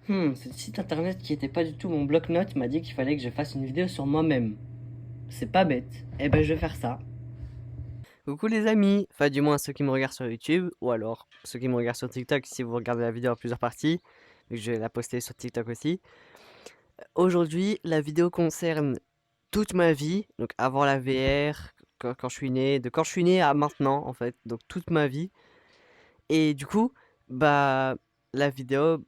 Ce site internet qui était pas du tout mon bloc-notes m'a dit qu'il fallait que je fasse une vidéo sur moi-même. C'est pas bête. Eh ben, je vais faire ça. Coucou les amis, enfin du moins ceux qui me regardent sur YouTube, ou alors ceux qui me regardent sur TikTok si vous regardez la vidéo en plusieurs parties, vu que je vais la poster sur TikTok aussi. Aujourd'hui, la vidéo concerne toute ma vie, donc avant la VR, quand je suis né, de quand je suis né à maintenant en fait, donc toute ma vie. Et du coup, bah la vidéo,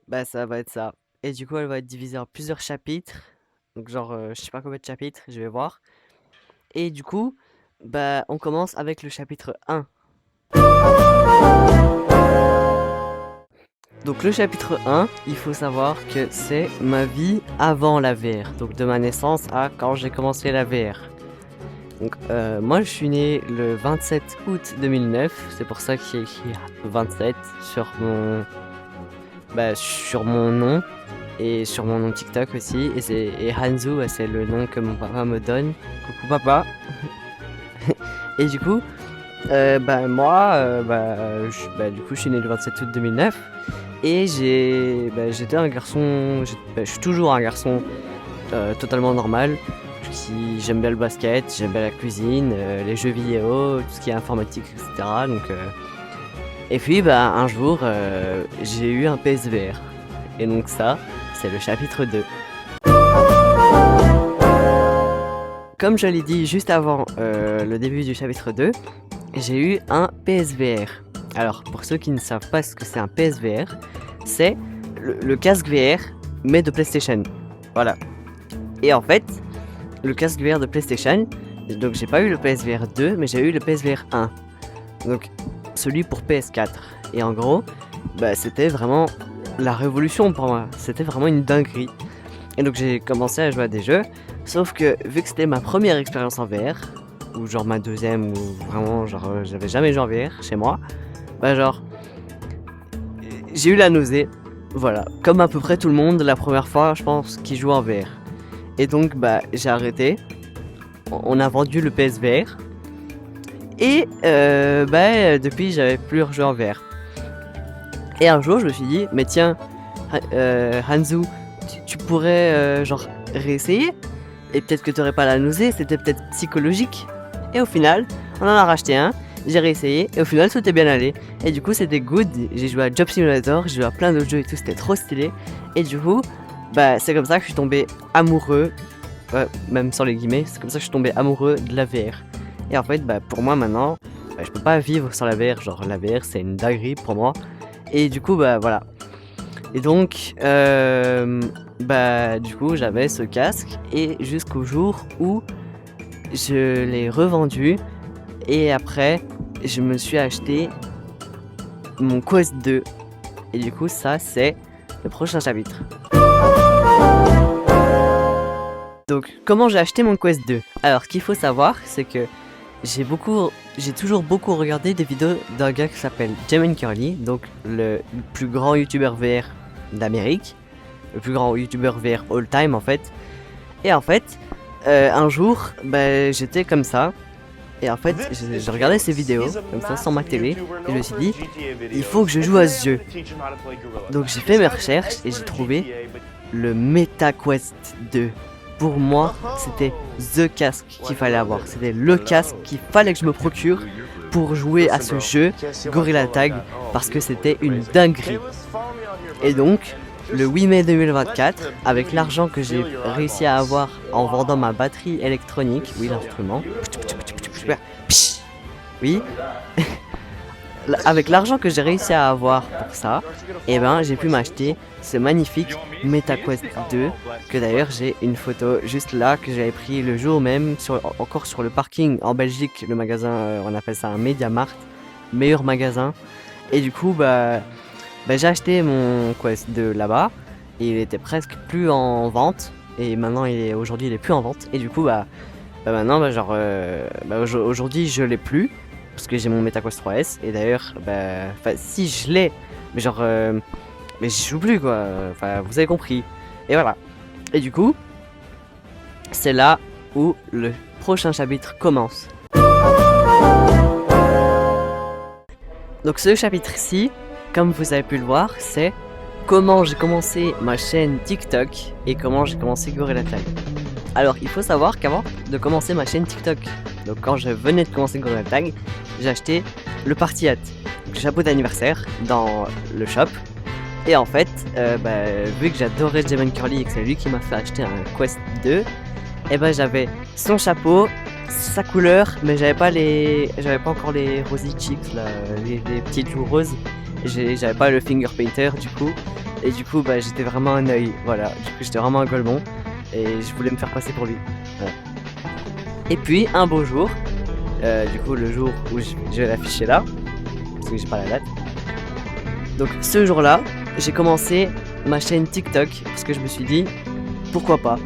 bah ça va être ça. Et du coup, elle va être divisée en plusieurs chapitres. Donc genre, je sais pas combien de chapitres, je vais voir. Et du coup, bah on commence avec le chapitre 1. Donc le chapitre 1, il faut savoir que c'est ma vie avant la VR. Donc de ma naissance à quand j'ai commencé la VR. Donc moi je suis né le 27 août 2009. C'est pour ça qu'il y a écrit 27 sur mon nom. Et sur mon nom TikTok aussi. Et Hanzu, c'est le nom que mon papa me donne. Coucou papa. Et du coup, du coup je suis né le 27 août 2009. Et j'étais un garçon, je suis toujours un garçon totalement normal. J'aime bien le basket, j'aime bien la cuisine, les jeux vidéo, tout ce qui est informatique, etc. Et puis un jour, j'ai eu un PSVR. Et donc ça, c'est le chapitre 2. Comme je l'ai dit juste avant le début du chapitre 2, j'ai eu un PSVR. Alors, pour ceux qui ne savent pas ce que c'est un PSVR, c'est le casque VR, mais de PlayStation. Voilà. Et en fait, le casque VR de PlayStation, donc j'ai pas eu le PSVR 2, mais j'ai eu le PSVR 1. Donc, celui pour PS4. Et en gros, c'était vraiment la révolution pour moi. C'était vraiment une dinguerie. Et donc, j'ai commencé à jouer à des jeux. Sauf que, vu que c'était ma première expérience en VR, ou genre ma deuxième, ou vraiment, genre, j'avais jamais joué en VR chez moi, j'ai eu la nausée, voilà, comme à peu près tout le monde la première fois, je pense, qui joue en VR. Et donc, j'ai arrêté. On a vendu le PSVR. Et, depuis, j'avais plus rejoué en VR. Et un jour, je me suis dit, mais tiens, Hanzu, tu pourrais, réessayer. Et peut-être que t'aurais pas la nausée, c'était peut-être psychologique. Et au final, on en a racheté un. J'ai réessayé et au final tout est bien allé. Et du coup c'était good, j'ai joué à Job Simulator, j'ai joué à plein d'autres jeux et tout, c'était trop stylé. Et du coup, c'est comme ça que je suis tombé amoureux, même sans les guillemets, c'est comme ça que je suis tombé amoureux de la VR. Et en fait, pour moi maintenant, je peux pas vivre sans la VR, genre la VR c'est une dinguerie pour moi. Et du coup, voilà. Et donc, du coup j'avais ce casque et jusqu'au jour où je l'ai revendu. Et après, je me suis acheté mon Quest 2. Et du coup, ça, c'est le prochain chapitre. Donc, comment j'ai acheté mon Quest 2? Alors, ce qu'il faut savoir, c'est que j'ai toujours beaucoup regardé des vidéos d'un gars qui s'appelle Jamon Curly, donc le plus grand youtubeur VR d'Amérique, le plus grand youtubeur VR all time en fait. Et en fait, un jour, j'étais comme ça. Et en fait, je regardais ces vidéos, comme ça, sans ma télé, et je me suis dit, il faut que je joue à ce jeu. Donc j'ai fait mes recherches et j'ai trouvé le MetaQuest 2. Pour moi, c'était THE casque qu'il fallait avoir. C'était le casque qu'il fallait que je me procure pour jouer à ce jeu Gorilla Tag, parce que c'était une dinguerie. Et donc, le 8 mai 2024, avec l'argent que j'ai réussi à avoir en vendant ma batterie électronique, oui l'instrument, oui, avec l'argent que j'ai réussi à avoir pour ça, j'ai pu m'acheter ce magnifique MetaQuest 2, que d'ailleurs j'ai une photo juste là que j'avais pris le jour même, encore sur le parking en Belgique, le magasin, on appelle ça un MediaMarkt, meilleur magasin. Et du coup, j'ai acheté mon Quest 2 là-bas, et il était presque plus en vente, et maintenant aujourd'hui il est plus en vente, et du coup maintenant aujourd'hui je l'ai plus, parce que j'ai mon MetaQuest 3S, et d'ailleurs, si je l'ai, mais j'y joue plus quoi, vous avez compris, et voilà. Et du coup, c'est là où le prochain chapitre commence. Donc ce chapitre-ci, comme vous avez pu le voir, c'est comment j'ai commencé ma chaîne TikTok et comment j'ai commencé Gorilla Tag. Alors il faut savoir qu'avant de commencer ma chaîne TikTok, donc quand je venais de commencer Gorilla Tag, j'ai acheté le party hat, le chapeau d'anniversaire dans le shop. Et en fait, vu que j'adorais Jamon Curly et que c'est lui qui m'a fait acheter un Quest 2, et j'avais son chapeau, sa couleur, mais j'avais pas encore les rosy cheeks là, les petites joues roses. J'avais pas le finger painter du coup, et du coup j'étais vraiment un œil, voilà, du coup j'étais vraiment un golemon et je voulais me faire passer pour lui. Voilà. Et puis un beau jour, du coup le jour où je vais l'afficher là, parce que j'ai pas la date. Donc ce jour-là, j'ai commencé ma chaîne TikTok parce que je me suis dit pourquoi pas,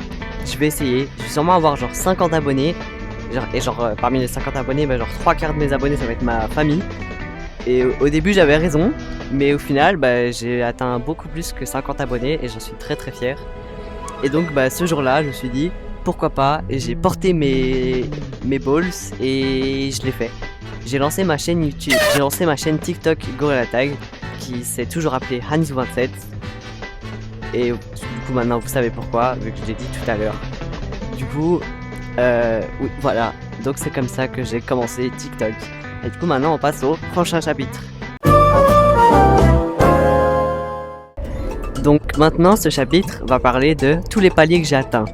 je vais essayer, je vais sûrement avoir genre 50 abonnés, parmi les 50 abonnés, genre 3/4 de mes abonnés ça va être ma famille. Et au début j'avais raison, mais au final j'ai atteint beaucoup plus que 50 abonnés et j'en suis très très fier. Et donc ce jour-là je me suis dit pourquoi pas, et j'ai porté mes balls et je l'ai fait. J'ai lancé ma chaîne YouTube, j'ai lancé ma chaîne TikTok Gorilla Tag qui s'est toujours appelée Hanzu27. Et du coup maintenant vous savez pourquoi, vu que je l'ai dit tout à l'heure. Du coup, oui voilà, donc c'est comme ça que j'ai commencé TikTok. Et du coup maintenant on passe au prochain chapitre. Donc maintenant ce chapitre va parler de tous les paliers que j'ai atteints.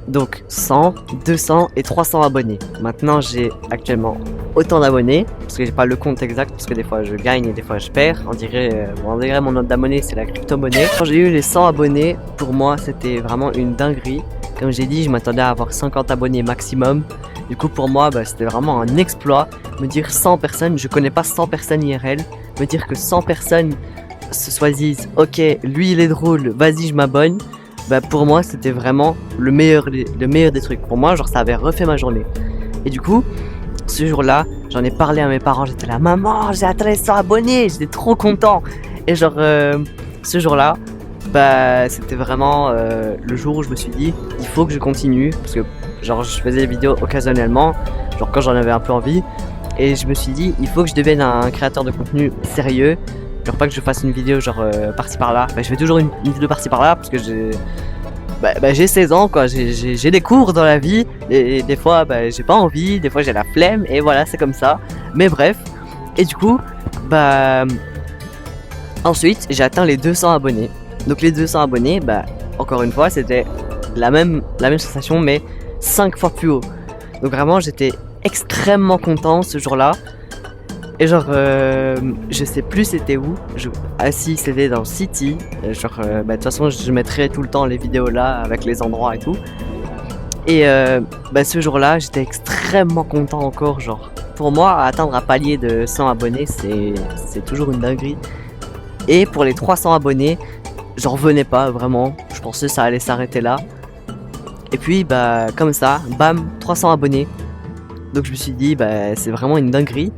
Donc 100, 200 et 300 abonnés. Maintenant j'ai actuellement autant d'abonnés, parce que j'ai pas le compte exact, parce que des fois je gagne et des fois je perds. On dirait mon note d'abonnés c'est la crypto-monnaie. Quand j'ai eu les 100 abonnés, pour moi c'était vraiment une dinguerie. Comme j'ai dit, je m'attendais à avoir 50 abonnés maximum. Du coup pour moi c'était vraiment un exploit. Me dire 100 personnes, je connais pas 100 personnes IRL. Me dire que 100 personnes se disent ok lui il est drôle, vas-y je m'abonne. Pour moi c'était vraiment le meilleur des trucs. Pour moi genre ça avait refait ma journée. Et du coup ce jour-là j'en ai parlé à mes parents, j'étais là maman j'ai atteint les 100 abonnés, j'étais trop content. Et genre ce jour-là c'était vraiment le jour où je me suis dit il faut que je continue, parce que genre je faisais des vidéos occasionnellement, genre quand j'en avais un peu envie, et je me suis dit il faut que je devienne un créateur de contenu sérieux, genre pas que je fasse une vidéo genre par-ci par-là, je fais toujours une vidéo par-ci par-là parce que j'ai 16 ans quoi, j'ai des cours dans la vie, et des fois j'ai pas envie, des fois j'ai la flemme, et voilà c'est comme ça, mais bref. Et du coup ensuite j'ai atteint les 200 abonnés. Donc les 200 abonnés, encore une fois, c'était la même sensation, mais 5 fois plus haut. Donc vraiment, j'étais extrêmement content ce jour-là. Et genre, je sais plus c'était où. Si c'était dans City. De toute façon, je mettrai tout le temps les vidéos là, avec les endroits et tout. Et ce jour-là, j'étais extrêmement content encore. Genre, pour moi, atteindre un palier de 100 abonnés, c'est toujours une dinguerie. Et pour les 300 abonnés, j'en revenais pas vraiment, je pensais que ça allait s'arrêter là. Et puis comme ça, bam, 300 abonnés. Donc je me suis dit c'est vraiment une dinguerie.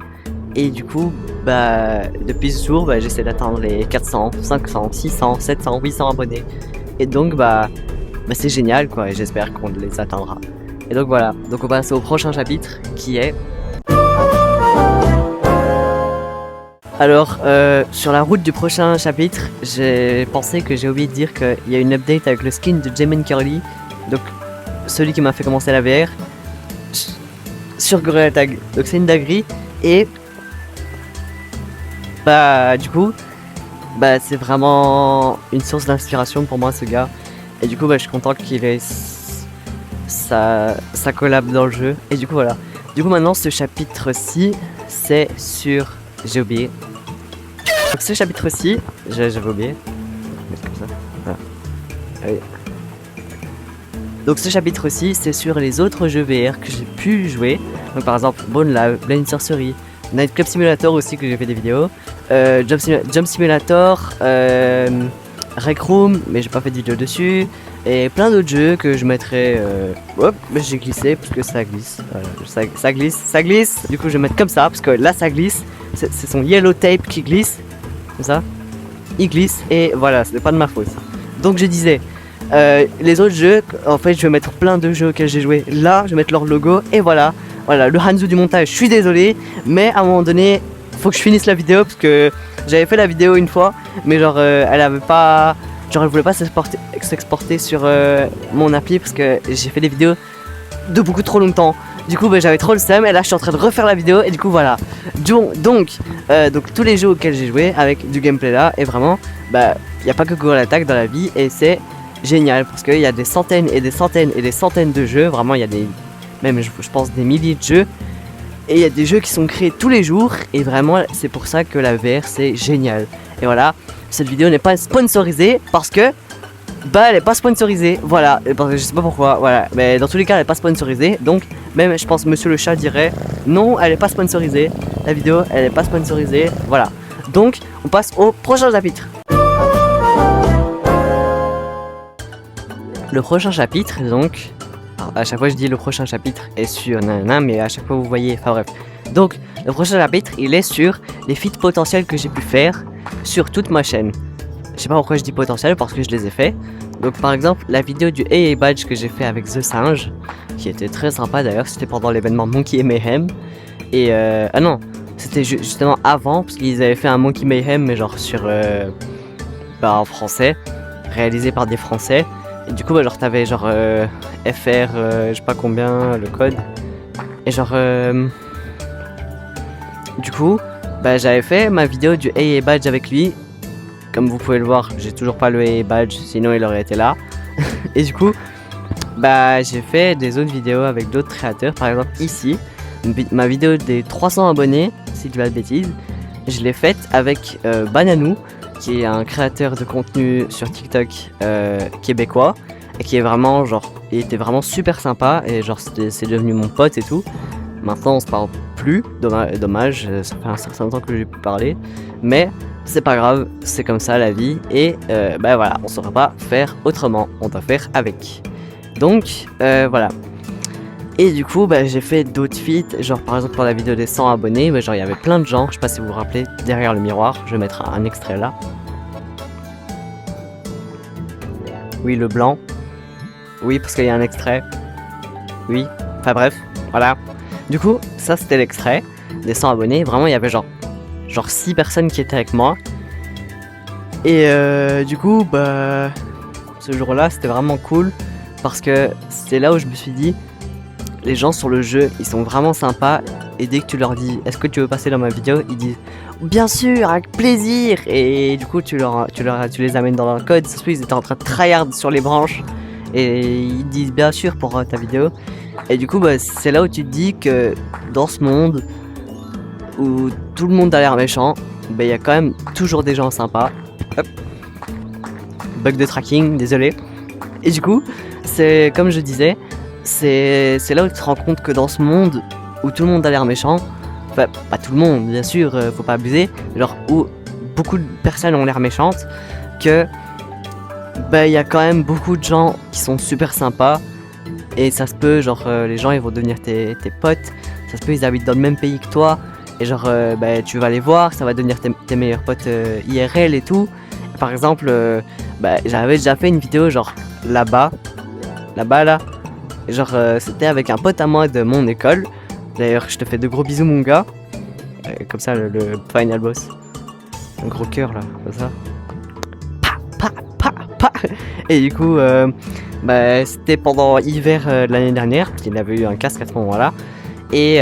Et du coup depuis ce jour j'essaie d'atteindre les 400, 500, 600, 700, 800 abonnés. Et donc c'est génial quoi, et j'espère qu'on les atteindra. Et donc voilà, donc on passe au prochain chapitre qui est... Alors, sur la route du prochain chapitre, j'ai pensé que j'ai oublié de dire qu'il y a une update avec le skin de Jamon Curly, donc celui qui m'a fait commencer la VR, sur Gorilla Tag. Donc c'est une dinguerie, et du coup, c'est vraiment une source d'inspiration pour moi ce gars. Et du coup, je suis content qu'il ait sa collab dans le jeu. Et du coup, voilà. Du coup, maintenant, ce chapitre-ci, c'est sur... J'ai oublié. Donc ce chapitre-ci, j'avais oublié. Comme ça. Voilà. Allez. Donc ce chapitre-ci, c'est sur les autres jeux VR que j'ai pu jouer. Donc par exemple, Bone Lab, Blind Sorcery, Night Club Simulator aussi que j'ai fait des vidéos, Jump Simulator, Rec Room, mais j'ai pas fait de vidéo dessus, et plein d'autres jeux que je mettrai. Hop, j'ai glissé parce que ça glisse. Voilà, ça glisse. Du coup, je vais mettre comme ça parce que là, ça glisse. C'est son yellow tape qui glisse. Comme ça. Il glisse et voilà, c'est pas de ma faute. Donc je disais, les autres jeux, en fait, je vais mettre plein de jeux auxquels j'ai joué. Là, je vais mettre leur logo et voilà. Voilà, le Hanzo du montage, je suis désolé, mais à un moment donné, faut que je finisse la vidéo parce que j'avais fait la vidéo une fois, mais genre elle avait pas, genre elle voulait pas s'exporter sur mon appli parce que j'ai fait des vidéos de beaucoup trop longtemps. Du coup j'avais trop le seum et là je suis en train de refaire la vidéo et du coup voilà. Donc tous les jeux auxquels j'ai joué avec du gameplay là, et vraiment il n'y a pas que Google Attack dans la vie et c'est génial parce qu'il y a des centaines et des centaines et des centaines de jeux, vraiment il y a des, même je pense des milliers de jeux. Et il y a des jeux qui sont créés tous les jours et vraiment c'est pour ça que la VR c'est génial. Et voilà, cette vidéo n'est pas sponsorisée parce que elle est pas sponsorisée, voilà, parce que je sais pas pourquoi, voilà, mais dans tous les cas elle est pas sponsorisée, donc même je pense Monsieur le Chat dirait non, elle est pas sponsorisée, la vidéo elle est pas sponsorisée, voilà. Donc on passe au prochain chapitre. Le prochain chapitre donc, alors, à chaque fois je dis le prochain chapitre est sur nanana, mais à chaque fois vous voyez, enfin bref. Donc le prochain chapitre il est sur les feats potentiels que j'ai pu faire sur toute ma chaîne. Je sais pas pourquoi je dis potentiel parce que je les ai fait. Donc par exemple la vidéo du AA Badge que j'ai fait avec The Singe, qui était très sympa d'ailleurs, c'était pendant l'événement Monkey Mayhem. Et ah non, c'était justement avant parce qu'ils avaient fait un Monkey Mayhem mais genre sur en français, réalisé par des Français. Et du coup genre t'avais genre FR je sais pas combien le code. Et genre du coup j'avais fait ma vidéo du AA Badge avec lui. Comme vous pouvez le voir, j'ai toujours pas le AA Badge, sinon il aurait été là. Et du coup, j'ai fait des autres vidéos avec d'autres créateurs. Par exemple ici, ma vidéo des 300 abonnés, si je dis pas de bêtises, je l'ai faite avec Bananou, qui est un créateur de contenu sur TikTok québécois. Et qui est vraiment genre, il était vraiment super sympa et genre c'est devenu mon pote et tout. Maintenant on se parle plus, dommage, ça fait un certain temps que j'ai pu parler. Mais c'est pas grave, c'est comme ça la vie et voilà, on saura pas faire autrement, on doit faire avec. Donc voilà. Et du coup j'ai fait d'autres feats, genre par exemple pour la vidéo des 100 abonnés, genre il y avait plein de gens, je sais pas si vous vous rappelez, derrière le miroir, je vais mettre un extrait là. Oui, le blanc. Oui, parce qu'il y a un extrait. Oui, enfin bref, voilà. Du coup, ça c'était l'extrait des 100 abonnés, vraiment il y avait genre 6 personnes qui étaient avec moi. Et du coup, ce jour-là, c'était vraiment cool. Parce que c'est là où je me suis dit, les gens sur le jeu, ils sont vraiment sympas. Et dès que tu leur dis, est-ce que tu veux passer dans ma vidéo, ils disent, bien sûr, avec plaisir. Et du coup, tu les amènes dans leur code. Ça se peut, ils étaient en train de tryhard sur les branches. Et ils disent, bien sûr, pour ta vidéo. Et du coup, c'est là où tu te dis que dans ce monde où tout le monde a l'air méchant, il y a quand même toujours des gens sympas. Hop. Bug de tracking, désolé. Et du coup, c'est comme je disais, c'est là où tu te rends compte que dans ce monde où tout le monde a l'air méchant, enfin pas tout le monde bien sûr, faut pas abuser, genre où beaucoup de personnes ont l'air méchantes, que il y a quand même beaucoup de gens qui sont super sympas. Et ça se peut, genre les gens ils vont devenir tes potes, ça se peut ils habitent dans le même pays que toi. Et genre tu vas les voir, ça va devenir tes meilleurs potes IRL et tout. Et par exemple, j'avais déjà fait une vidéo genre là-bas là. Et genre c'était avec un pote à moi de mon école. D'ailleurs je te fais de gros bisous mon gars. Comme ça le final boss. Un gros cœur là, comme ça. Pa. Et du coup c'était pendant hiver de l'année dernière, parce qu'il avait eu un casque à ce moment-là. Et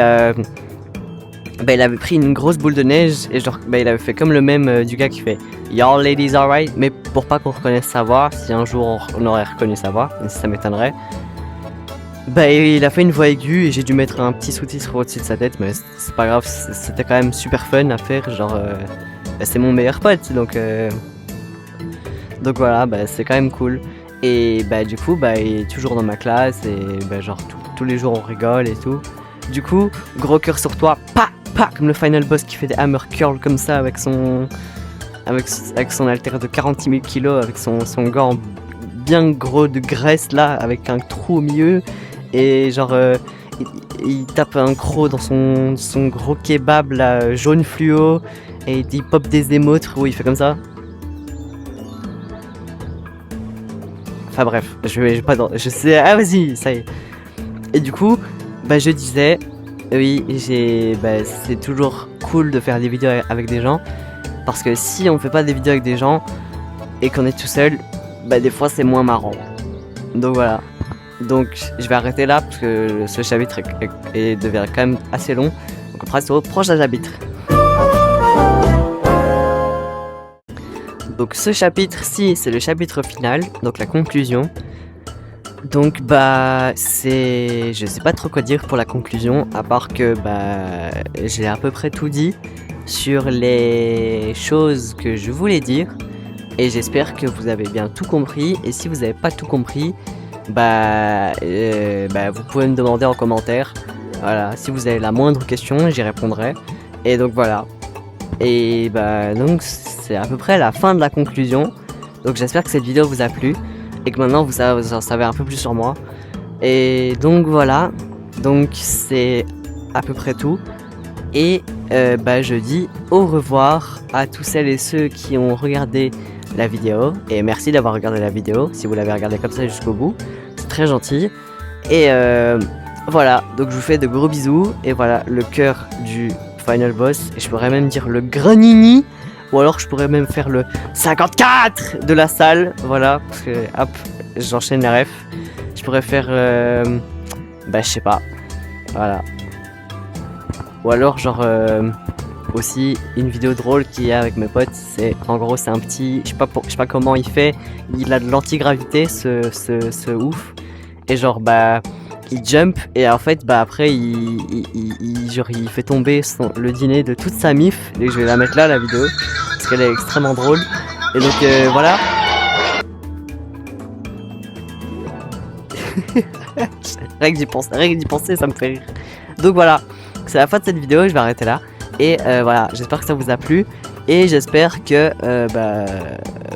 il avait pris une grosse boule de neige et genre il avait fait comme le même du gars qui fait Y'all ladies alright, mais pour pas qu'on reconnaisse sa voix, si un jour on aurait reconnu sa voix, ça m'étonnerait. Il a fait une voix aiguë et j'ai dû mettre un petit sous-titre au-dessus de sa tête, mais c'est pas grave, c'était quand même super fun à faire, genre c'est mon meilleur pote, donc voilà, c'est quand même cool. Et du coup il est toujours dans ma classe et genre tous les jours on rigole et tout. Du coup, gros cœur sur toi, pa, comme le final boss qui fait des hammer curls comme ça avec son haltère de 46 000 kilos, avec son gant bien gros de graisse là, avec un trou au milieu. Et genre, il tape un croc dans son gros kebab là, jaune fluo, et il pop des émotes où il fait comme ça. Enfin bref, je sais, ah vas-y, ça y est. Et du coup, je disais, Oui, c'est toujours cool de faire des vidéos avec des gens. Parce que si on fait pas des vidéos avec des gens et qu'on est tout seul, des fois c'est moins marrant. Donc voilà. Donc je vais arrêter là parce que ce chapitre devient quand même assez long. Donc on passe au prochain chapitre. Donc ce chapitre-ci, c'est le chapitre final, donc la conclusion. Donc je sais pas trop quoi dire pour la conclusion, à part que j'ai à peu près tout dit sur les choses que je voulais dire. Et j'espère que vous avez bien tout compris. Et si vous n'avez pas tout compris, vous pouvez me demander en commentaire. Voilà, si vous avez la moindre question, j'y répondrai. Et donc voilà. Et donc c'est à peu près la fin de la conclusion. Donc j'espère que cette vidéo vous a plu et que maintenant vous en savez un peu plus sur moi. Et donc voilà. Donc c'est à peu près tout. Et je dis au revoir à tous celles et ceux qui ont regardé la vidéo. Et merci d'avoir regardé la vidéo si vous l'avez regardé comme ça jusqu'au bout. C'est très gentil. Et voilà, donc je vous fais de gros bisous. Et voilà, le cœur du final boss. Et je pourrais même dire le granini. Ou alors je pourrais même faire le 54 de la salle. Voilà, parce que hop, j'enchaîne les refs. Je pourrais faire je sais pas. Voilà. Ou alors genre aussi une vidéo drôle qu'il y a avec mes potes. C'est en gros c'est un petit, je sais pas comment il fait. Il a de l'antigravité ce ouf. Et genre il jump et en fait après il fait tomber le dîner de toute sa mif. Et je vais la mettre là la vidéo parce qu'elle est extrêmement drôle. Et donc voilà. Rien que d'y penser ça me fait rire. Donc voilà, c'est la fin de cette vidéo, je vais arrêter là. Et voilà, j'espère que ça vous a plu. Et j'espère que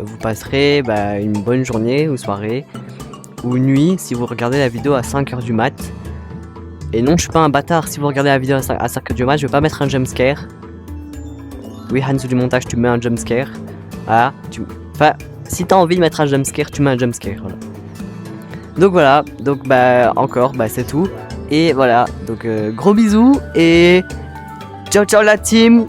vous passerez une bonne journée ou soirée ou nuit si vous regardez la vidéo à 5h du mat. Et non, je suis pas un bâtard, si vous regardez la vidéo à 5h du mat, je vais pas mettre un jumpscare. Oui, Hans du montage, tu mets un jumpscare. Voilà, si t'as envie de mettre un jumpscare, tu mets un jumpscare. Voilà. Donc voilà, donc encore, c'est tout. Et voilà, donc gros bisous et ciao ciao la team.